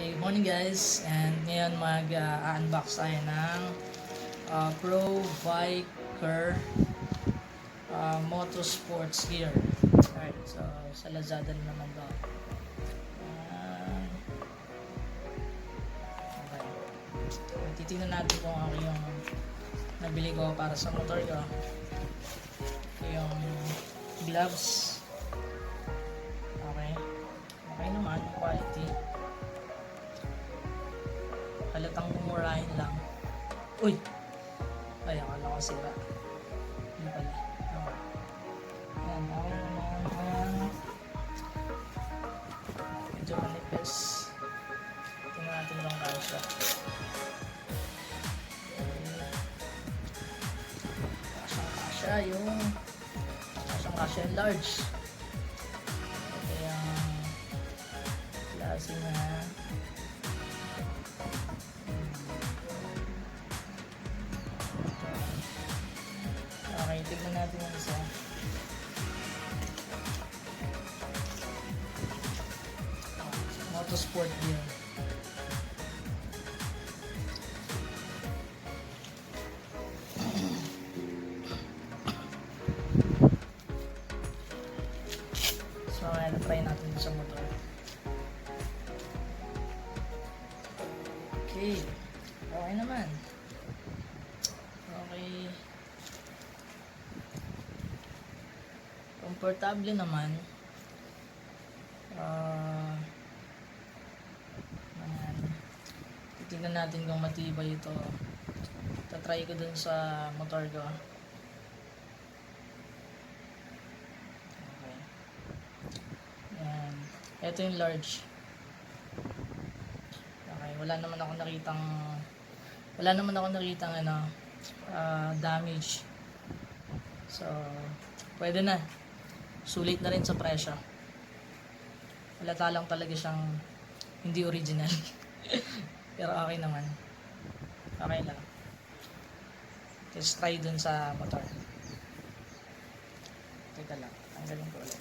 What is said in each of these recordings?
Okay, good morning guys. And ngayon mag-unbox tayo ng Pro Biker Motorsports gear. Alright, so sa Lazada na naman to. Okay. Titingnan natin kung ako yung nabili ko para sa motor ko. Yung gloves. Okay. Okay naman, quality. Halatang mumurahin lang. Uy! Ay, akala ko sira. Hindi pala. Okay. Ayan, okay naman. Medyo manipis. Tingnan natin lang kaya siya. Kasyang-kasya yung kasyang-kasya yung large. Ito yung klase na okay, tignan natin yung isa. Motorsport gear. So, try natin sa motor. Okay. Okay naman. Okay. Komportable naman. Ayan. Titignan natin kung matibay ito. Tatry ko dun sa motor ko. Okay. Ayan. Ito yung large. Okay. Wala naman ako nakitang damage. So, pwede na. Sulit na rin sa presyo. Halata lang talaga siyang hindi original. Pero okay naman. Okay lang. Let's try dun sa motor. Teka lang. Tanggalin ko ulit.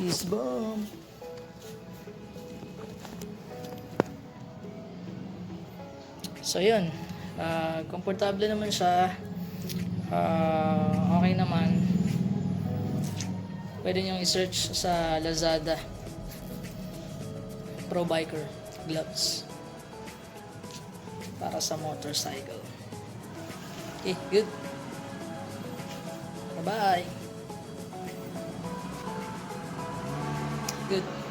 Peace bomb. So yun, komportable naman siya. Okay naman. Pwede nyo i-search sa Lazada Pro Biker gloves para sa motorcycle. Okay, good. Bye bye. Good.